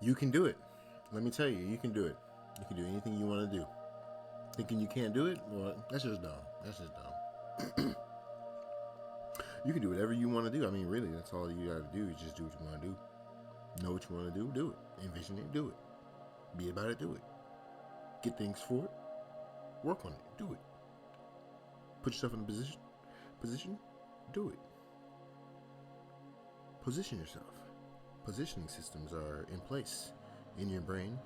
You can do it. Let me tell you, you can do it. You can do anything you want to do. Thinking you can't do it? Well, that's just dumb. That's just dumb. You can do whatever you want to do. I mean, really, that's all you got to do is just do what you want to do. Know what you want to do it. Envision it, do it. Be about it, do it. Get things for it. Work on it, do it. Put yourself in a position, do it. Position yourself. Positioning systems are in place in your brain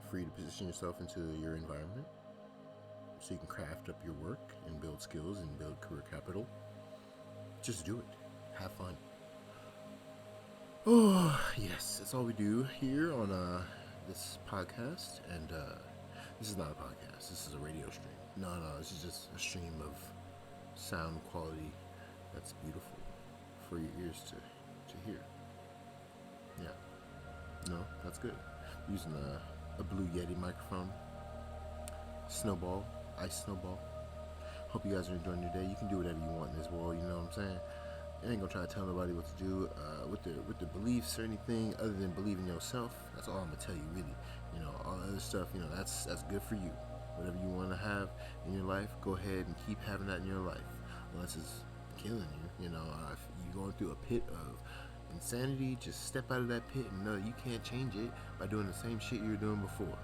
for you to position yourself into your environment so you can craft up your work and build skills and build career capital. Just do it. Have fun. Oh, yes, that's all we do here on this podcast. And this is not a podcast. This is a radio stream. No, this is just a stream of sound quality that's beautiful for your ears to hear. Yeah. No, that's good. I'm using a Blue Yeti microphone. Ice snowball. Hope you guys are enjoying your day. You can do whatever you want in this world, you know what I'm saying? I ain't gonna try to tell nobody what to do with their beliefs or anything other than believe in yourself. That's all I'm gonna tell you, really. You know, all the other stuff, you know, that's good for you. Whatever you want to have in your life, go ahead and keep having that in your life. Unless it's killing you, you know. If you're going through a pit of insanity, just step out of that pit and know you can't change it by doing the same shit you were doing before.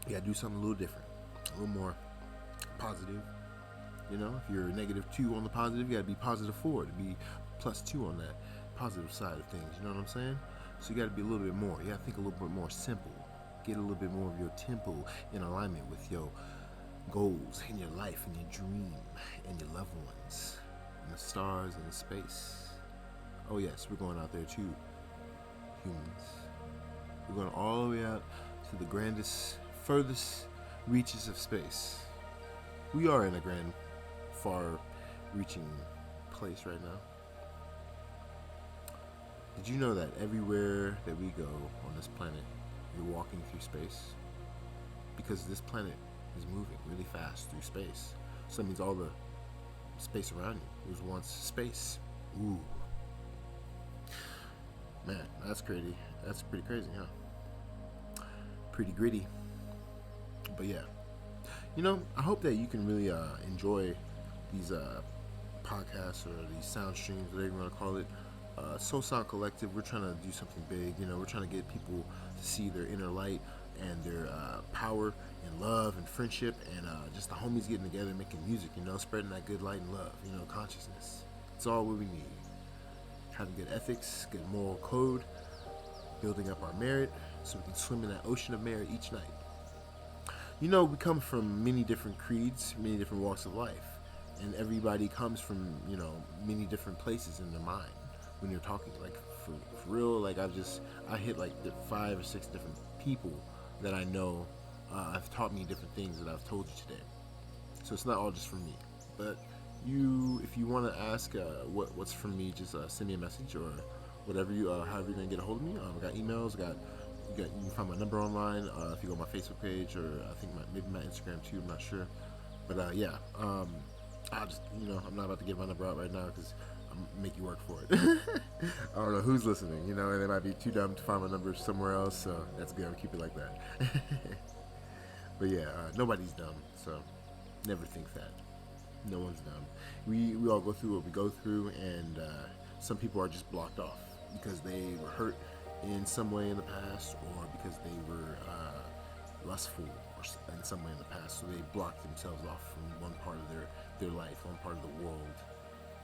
You gotta do something a little different, a little more positive. You know, if you're -2 on the positive, you gotta be +4 to be +2 on that positive side of things. You know what I'm saying? So you gotta be a little bit more. You gotta think a little bit more simple. Get a little bit more of your tempo in alignment with your goals in your life and your dream and your loved ones and the stars and the space. Oh yes, we're going out there too, humans. We're going all the way out to the grandest, furthest reaches of space. We are in a grand, far-reaching place right now. Did you know that everywhere that we go on this planet, you're walking through space? Because this planet is moving really fast through space. So that means all the space around you was once space. Ooh. Man, that's crazy. That's pretty crazy, huh? Pretty gritty. But yeah. You know, I hope that you can really enjoy these podcasts or these sound streams, whatever you want to call it. Soul Sound Collective, we're trying to do something big. You know, we're trying to get people to see their inner light and their power and love and friendship and just the homies getting together making music, you know, spreading that good light and love, you know, consciousness. It's all what we need. Having good ethics, good moral code, building up our merit so we can swim in that ocean of merit each night. You know, we come from many different creeds, many different walks of life, and everybody comes from, you know, many different places in their mind when you're talking. Like, for real, like, I hit like 5 or 6 different people that I know have taught me different things that I've told you today. So it's not all just from me. But if you want to ask what's from me, just send me a message or whatever however you're gonna get a hold of me. I got emails, you can find my number online if you go to my Facebook page, or I think maybe my Instagram too. I'm not sure, but yeah. I just, you know, I'm not about to give my number out right now because I'm make you work for it. I don't know who's listening, you know, and they might be too dumb to find my number somewhere else. So that's good. I'll keep it like that. But yeah, nobody's dumb, so never think that. No one's dumb. We all go through what we go through, and some people are just blocked off because they were hurt in some way in the past, or because they were lustful or in some way in the past, so they blocked themselves off from one part of their life, one part of the world,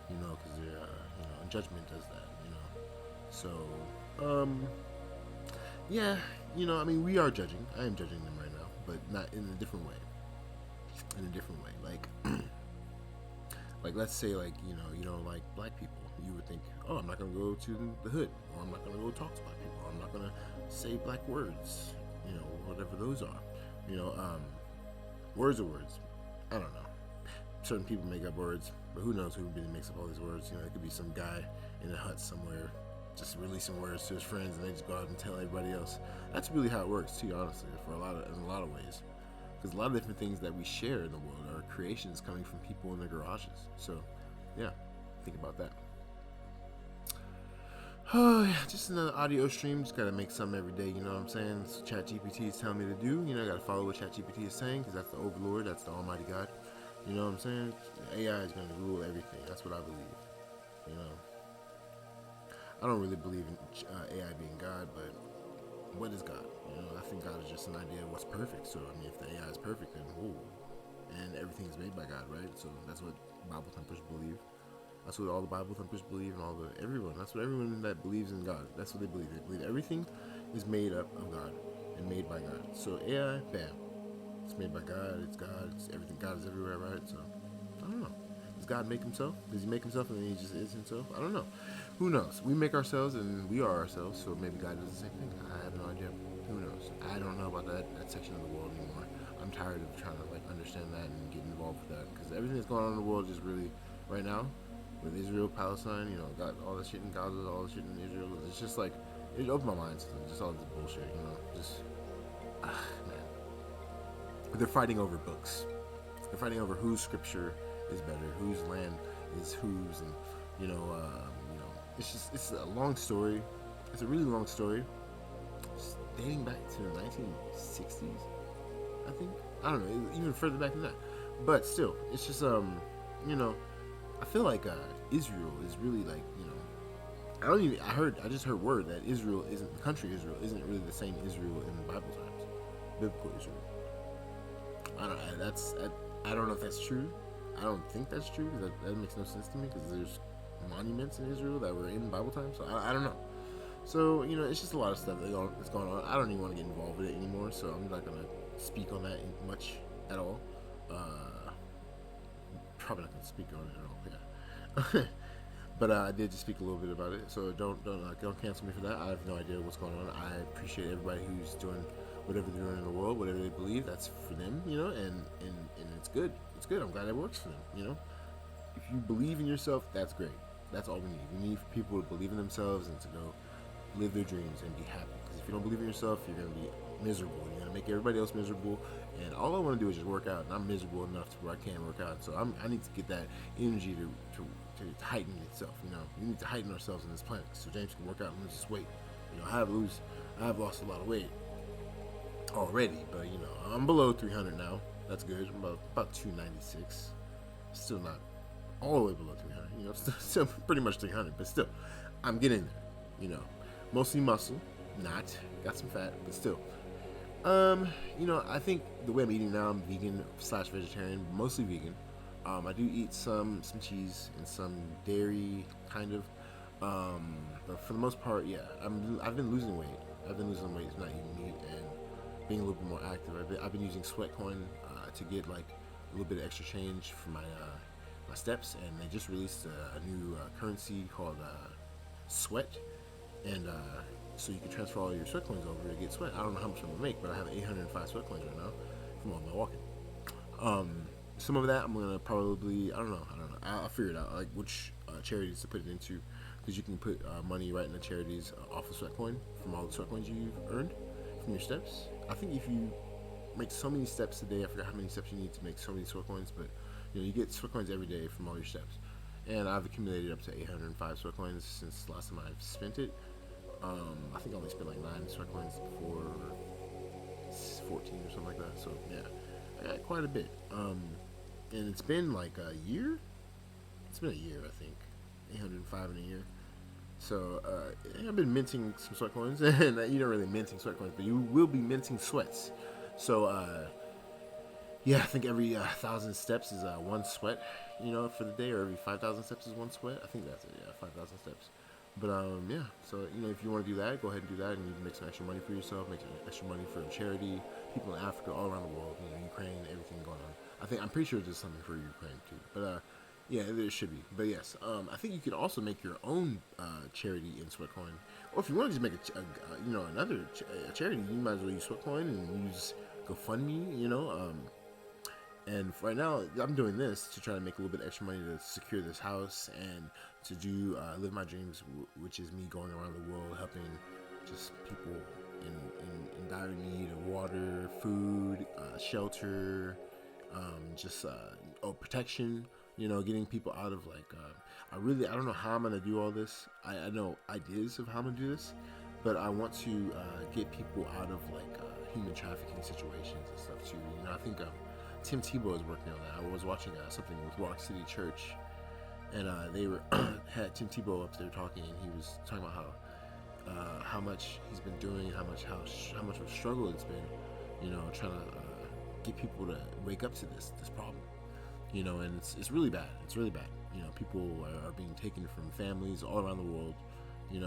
you know, because they're, you know, and judgment does that, you know. So, yeah, you know, I mean, we are judging. I am judging them right now, but not in a different way. In a different way, like let's say, like, you know, you don't like black people. You would think, oh, I'm not gonna go to the hood, or I'm not gonna go talk to black people, or I'm not gonna say black words, you know, whatever those are. You know, words are words. I don't know. Certain people make up words, but who knows who really makes up all these words? You know, it could be some guy in a hut somewhere just releasing words to his friends, and they just go out and tell everybody else. That's really how it works too, honestly, in a lot of ways. Because a lot of different things that we share in the world are creations coming from people in their garages. So, yeah, think about that. Oh, yeah, just another audio stream. Just gotta make something every day, you know what I'm saying? That's what ChatGPT is telling me to do. You know, I gotta follow what ChatGPT is saying because that's the overlord, that's the almighty God. You know what I'm saying? AI is gonna rule everything. That's what I believe. You know, I don't really believe in AI being God, but what is God? You know, I think God is just an idea of what's perfect. So, I mean, if the AI is perfect, then whoa. And everything is made by God, right? So that's what Bible thumpers believe. That's what all the Bible thumpers believe, and everyone. That's what everyone that believes in God. That's what they believe. They believe everything is made up of God and made by God. So AI, bam, it's made by God. It's God. It's everything. God is everywhere, right? So I don't know. Does God make himself? Does he make himself and then he just is himself? I don't know. Who knows? We make ourselves and we are ourselves. So maybe God does the same thing. I have no idea. Who knows? I don't know about that section of the world anymore. I'm tired of trying to like understand that and get involved with that because everything that's going on in the world is really right now with Israel, Palestine, you know, got all that shit in Gaza, all the shit in Israel. It's just like it opened my mind to just all this bullshit, you know. Just man, they're fighting over books. They're fighting over whose scripture is better, whose land is whose, and you know, it's a long story. It's a really long story, it's dating back to the 1960s, I think. I don't know, even further back than that. But still, it's just you know, I feel like Israel is really like I don't even. I just heard word that Israel isn't the country. Israel isn't really the same Israel in the Bible times, biblical Israel. I don't. I don't know if that's true. I don't think that's true because that makes no sense to me because there's monuments in Israel that were in Bible times. So I don't know. So it's just a lot of stuff that's going on. I don't even want to get involved with it anymore. So I'm not gonna speak on that much at all. Uh, Probably not gonna speak on it at all. Yeah. But I did just speak a little bit about it, so don't cancel me for that. I have no idea what's going on. I appreciate everybody who's doing whatever they're doing in the world, whatever they believe. That's for them, and it's good. It's good. I'm glad it works for them. If you believe in yourself, that's great. That's all we need. We need people to believe in themselves and to go live their dreams and be happy. Because if you don't believe in yourself, you're gonna be miserable. You're gonna make everybody else miserable. And all I want to do is just work out. And I'm miserable enough to where I can't work out. So I need to get that energy to heighten itself. We need to heighten ourselves on this planet so James can work out and lose his weight. I have lost a lot of weight already, but I'm below 300 now. That's good. I'm about 296. Still not all the way below 300. Still pretty much 300, but still, I'm getting there. Mostly muscle, not got some fat, but still. I think the way I'm eating now, I'm vegan slash vegetarian, mostly vegan. I do eat some cheese and some dairy, kind of. But for the most part, yeah, I've been losing weight. I've been losing weight, not eating meat, and being a little bit more active. I've been using Sweatcoin to get like a little bit of extra change for my steps, and they just released a new currency called Sweat, and so you can transfer all your sweat coins over to get sweat. I don't know how much I'm gonna make, but I have 805 sweat coins right now from all my walking. Some of that I'm gonna probably I don't know. I'll figure it out like which charities to put it into because you can put money right in the charities off of sweat coin from all the sweat coins you've earned from your steps. I think if you make so many steps a day, I forgot how many steps you need to make so many sweat coins, but you get sweat coins every day from all your steps. And I've accumulated up to 805 sweat coins since the last time I've spent it. I think I only spent like 9 sweat coins before 14 or something like that. So yeah, I got quite a bit. And it's been like a year. It's been a year, I think. 805 in a year. So I've been minting some sweat coins, and you don't really minting sweat coins, but you will be minting sweats. So yeah, I think every 1,000 steps is one sweat, for the day, or every 5,000 steps is one sweat. I think that's it. Yeah, 5,000 steps. But yeah, so if you want to do that, go ahead and do that, and you can make some extra money for yourself, make some extra money for a charity, people in Africa, all around the world, Ukraine, everything going on. I'm pretty sure there's something for Ukraine too, but yeah, there should be. But yes, I think you could also make your own charity in Sweatcoin, or if you want to just make another charity, you might as well use Sweatcoin and use GoFundMe, and right now, I'm doing this to try to make a little bit extra money to secure this house and to do live my dreams, which is me going around the world helping just people in dire need of water, food, shelter, protection. Getting people out of like. I don't know how I'm gonna do all this. I know ideas of how I'm gonna do this, but I want to get people out of like human trafficking situations and stuff too. I think Tim Tebow is working on that. I was watching something with Rock City Church, and they were had Tim Tebow up there talking, and he was talking about how much he's been doing, how much of a struggle it's been, trying to get people to wake up to this problem, and it's really bad. It's really bad. People are being taken from families all around the world, and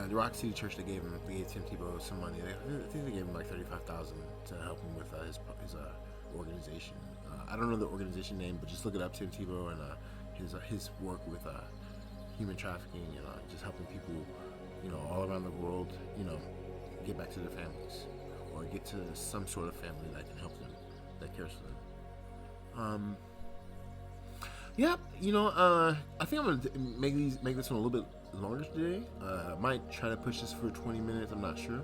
the Rock City Church, they gave Tim Tebow some money. I think they gave him like $35,000 to help him with his organization. I don't know the organization name, but just look it up, Tim Tebow, and his work with human trafficking and just helping people, all around the world, get back to their families or get to some sort of family that can help them, that cares for them. Yeah, I think I'm gonna make this one a little bit longer today. I might try to push this for 20 minutes. I'm not sure,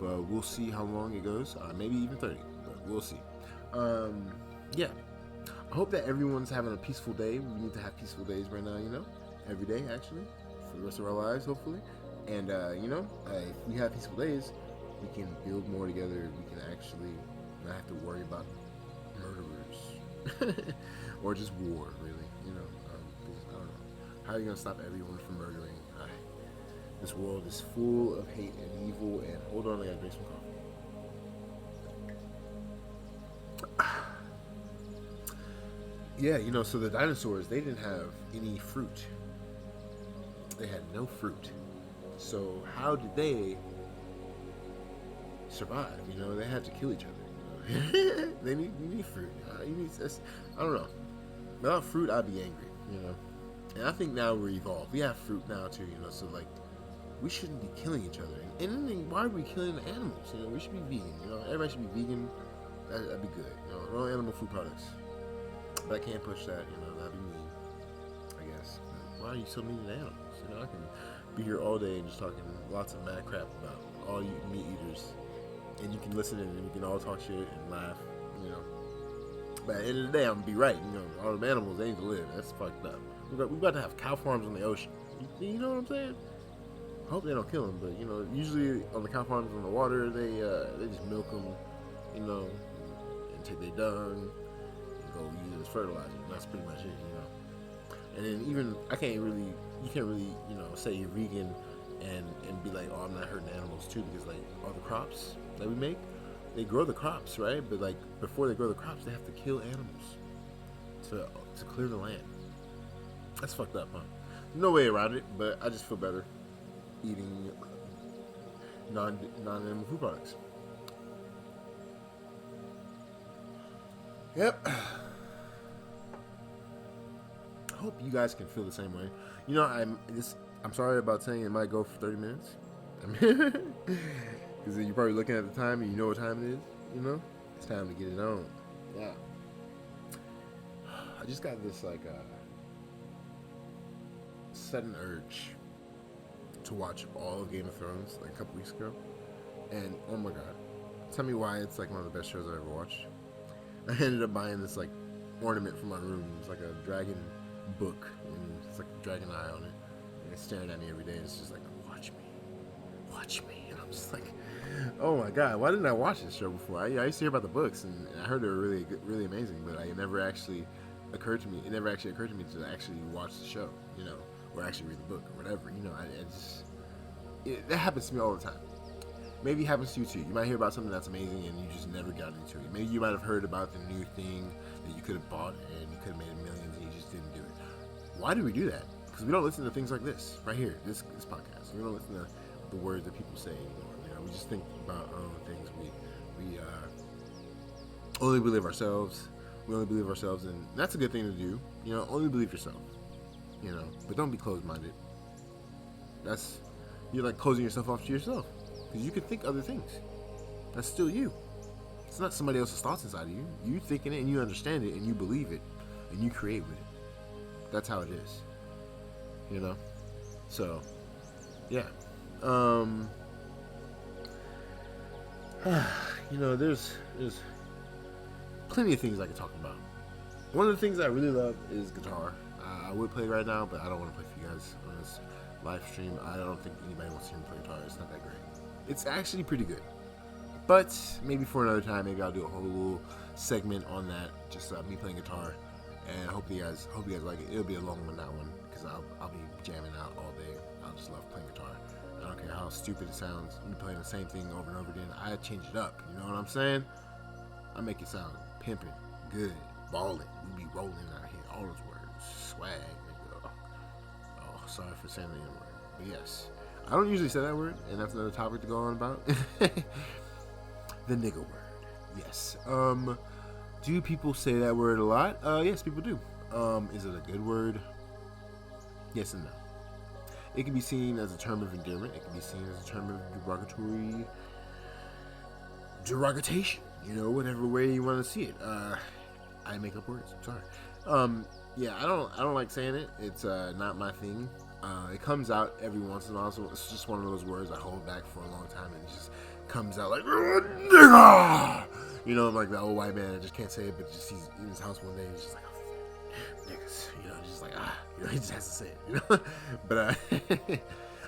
but we'll see how long it goes. Maybe even 30, but we'll see. Yeah, I hope that everyone's having a peaceful day. We need to have peaceful days right now, every day actually, for the rest of our lives, hopefully. And if we have peaceful days, we can build more together. We can actually not have to worry about murderers or just war, really. I don't know. How are you gonna stop everyone from murdering? This world is full of hate and evil. And hold on, I gotta drink some coffee. Yeah, so the dinosaurs, they didn't have any fruit. They had no fruit. So how did they survive? They had to kill each other. They need fruit. I don't know. Without fruit, I'd be angry. And I think now we're evolved. We have fruit now too. So like, we shouldn't be killing each other. And then why are we killing the animals? We should be vegan. Everybody should be vegan. That'd be good. No animal food products. But I can't push that. That'd be mean, I guess. But why are you so mean to animals? I can be here all day and just talking lots of mad crap about all you meat eaters, and you can listen and we can all talk shit and laugh. But at the end of the day, I'm gonna be right. All the animals, they need to live. That's fucked up. We're about to have cow farms on the ocean. You know what I'm saying? I hope they don't kill them, but usually on the cow farms on the water, they just milk them, and take their dung and go use it as fertilizer. And that's pretty much it, And then even you can't really, say you're vegan and be like, oh, I'm not hurting animals too, because like all the crops that we make, they grow the crops, right? But like before they grow the crops, they have to kill animals to clear the land. That's fucked up, huh? No way around it, but I just feel better eating non-animal food products. Yep. I hope you guys can feel the same way. I'm sorry about saying it might go for 30 minutes. Because you're probably looking at the time and you know what time it is. It's time to get it on. Yeah. I just got this like sudden urge to watch all of Game of Thrones like a couple weeks ago, and oh my god, tell me why it's like one of the best shows I've ever watched. I ended up buying this like ornament for my room. It's like a dragon book, and it's like a dragon eye on it, and it's staring at me every day. And it's just like, watch me, and I'm just like, oh my god, why didn't I watch this show before? I used to hear about the books, and I heard they were really good, really amazing, but it never actually occurred to me to actually watch the show, or actually read the book or whatever. That happens to me all the time. Maybe it happens to you too. You might hear about something that's amazing and you just never got into it. Maybe you might have heard about the new thing that you could have bought and you could have made millions and you just didn't do it. Why do we do that? Because we don't listen to things like this right here, this podcast. We don't listen to the words that people say anymore. We just think about our own things. We only believe ourselves. We only believe ourselves, and that's a good thing to do. Only believe yourself. But don't be closed-minded. You're like closing yourself off to yourself. Because you can think other things. That's still you. It's not somebody else's thoughts inside of you. You thinking it and you understand it and you believe it and you create with it. That's how it is. So, yeah. There's plenty of things I could talk about. One of the things I really love is guitar. I would play right now, but I don't want to play for you guys on this live stream. I don't think anybody wants to hear me play guitar. It's not that great. It's actually pretty good. But maybe for another time, maybe I'll do a whole little segment on that, just me playing guitar. And I hope you guys like it. It'll be a long one, that one, because I'll be jamming out all day. I'll just love playing guitar. I don't care how stupid it sounds. Me playing the same thing over and over again. I change it up. You know what I'm saying? I make it sound pimping, good, balling. We be rolling out here. All those words, swag. Oh, sorry for saying the N word, but yes, I don't usually say that word, and that's another topic to go on about. The nigga word. Yes. Do people say that word a lot? Yes, people do. Is it a good word? Yes and no. It can be seen as a term of endearment. It can be seen as a term of derogation. You know, whatever way you want to see it. I make up words. I'm sorry. Yeah, I don't like saying it. It's not my thing. It comes out every once in a while. So it's just one of those words I hold back for a long time, and it just comes out like, nigga! You know, I'm like that old white man. I just can't say it, but just he's in his house one day, and he's just like, oh, niggas. You know, just like you know, he just has to say it. You know, but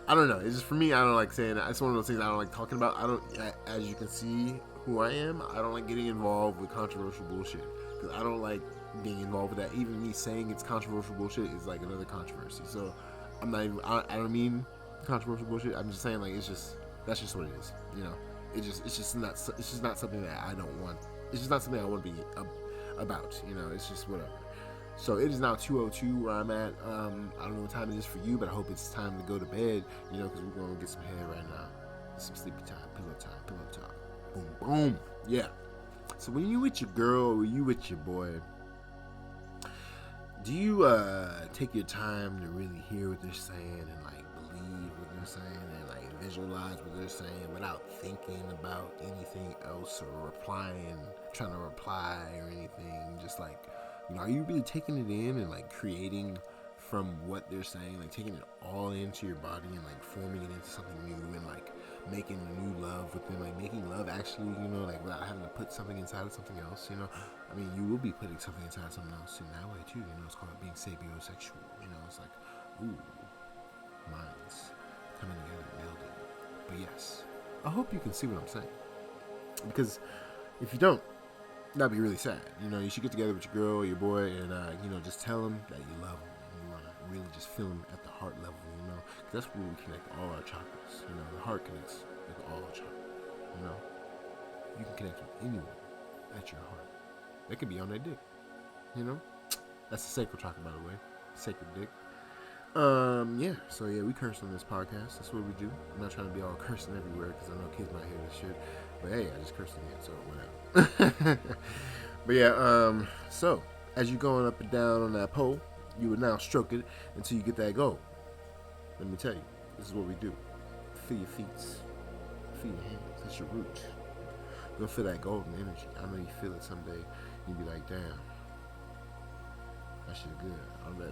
I don't know. It's just for me. I don't like saying it. It's one of those things I don't like talking about. As you can see who I am, I don't like getting involved with controversial bullshit, because I don't like being involved with that. Even me saying it's controversial bullshit is like another controversy. So I'm not even. I don't mean controversial bullshit. I'm just saying, like, that's just what it is. You know, it's just not something that I don't want. It's just not something I want to be about. You know, it's just whatever. So it is now 2:02 where I'm at. I don't know what time it is for you, but I hope it's time to go to bed. You know, because we're going to get some head right now. Some sleepy time, pillow time. Boom, boom. Yeah. So when you with your girl or you with your boy, do you take your time to really hear what they're saying and like believe what they're saying and like visualize what they're saying without thinking about anything else or trying to reply or anything? Just like, you know, are you really taking it in and like creating from what they're saying, like taking it all into your body and like forming it into something new and like making new love with them, like making love actually, you know, like without having to put something inside of something else, you know? I mean, you will be putting something inside of something else in that way too, you know? It's called being sapiosexual, you know? It's like, ooh, minds coming together, building. But yes, I hope you can see what I'm saying, because if you don't, that'd be really sad. You know, you should get together with your girl or your boy and, you know, just tell them that you love them. And you want to really just feel them at the heart level, you know? Because that's where we connect all our chakras. You know, the heart connects with all our chakras. You know? You can connect with anyone at your heart. They could be on their dick. You know? That's the sacral chakra, by the way. Sacred dick. Yeah. So, yeah, we curse on this podcast. That's what we do. I'm not trying to be all cursing everywhere because I know kids might hear this shit. But, hey, I just cursed again, so whatever. But, yeah, so, as you're going up and down on that pole, you would now stroke it until you get that goal. Let me tell you, this is what we do. Feel your feet. Feel your hands. That's your root. You'll feel that golden energy. I know you feel it someday. You'll be like, damn, that shit good.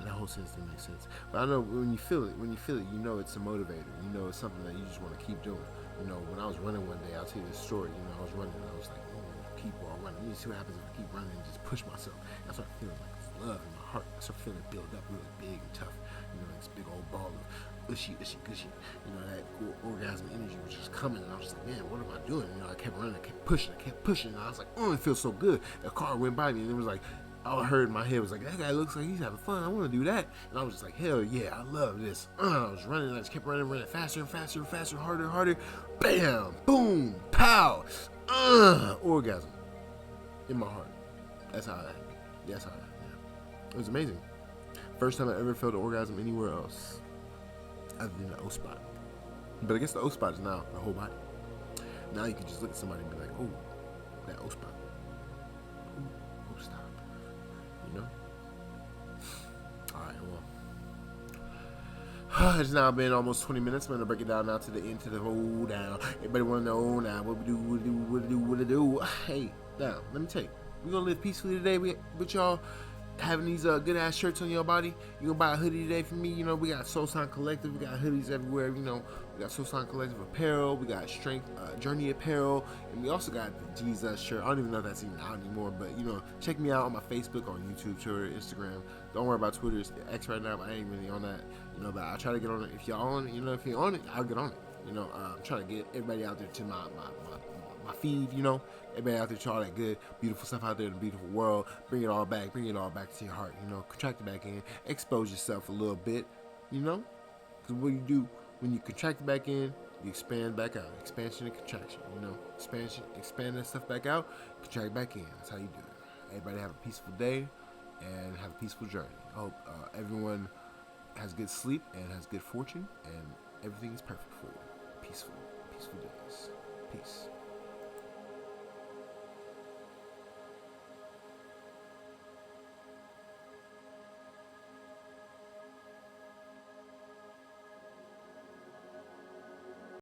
That whole sense didn't make sense. But I know when you feel it, you know it's a motivator. You know it's something that you just want to keep doing. You know, when I was running one day, I'll tell you this story. You know, I was running and I was like, oh, people are running. Let me see what happens if I keep running and just push myself. I started feeling like love in my heart. I started feeling it build up really big and tough. You know, this big old ball of gushy. You know, that orgasm energy was just coming. And I was just like, man, what am I doing? You know, I kept running, I kept pushing. And I was like, oh, it feels so good. A car went by me and it was like, all I heard in my head was like, that guy looks like he's having fun. I want to do that. And I was just like, hell yeah, I love this. I was running. I just kept running faster and faster, harder. Bam, boom, pow. Orgasm in my heart. That's how it happened. That's how it happened. Yeah. It was amazing. First time I ever felt an orgasm anywhere else other than the O spot. But I guess the O spot is now the whole body. Now you can just look at somebody and be like, oh, that O spot. Ooh, O stop. You know? Alright, well. It's now been almost 20 minutes. I'm going to break it down now to the end, to the whole down. Everybody want to know now what we do. Hey, now, let me tell you. We're going to live peacefully today with y'all. having these good ass shirts on your body. You gonna buy a hoodie today for me? You know, we got Soul Sign Collective. We got hoodies everywhere. You know, we got Soul Sign Collective apparel. We got Strength Journey apparel, and we also got the Jesus shirt. I don't even know if that's even out anymore, but you know, check me out on my Facebook, on YouTube, Twitter, Instagram. Don't worry about Twitter. It's X right now. But I ain't really on that. You know, but I try to get on it. If y'all on it, you know, if you're on it, I'll get on it. You know, I'm trying to get everybody out there to my feed, you know. Everybody out there to all that good, beautiful stuff out there in the beautiful world. Bring it all back. Bring it all back to your heart, you know. Contract it back in. Expose yourself a little bit, you know. Because what you do when you contract it back in, you expand back out. Expansion and contraction, you know. Expansion, expand that stuff back out, contract it back in. That's how you do it. Everybody have a peaceful day and have a peaceful journey. I hope everyone has good sleep and has good fortune and everything is perfect for you. Peaceful days. Peace.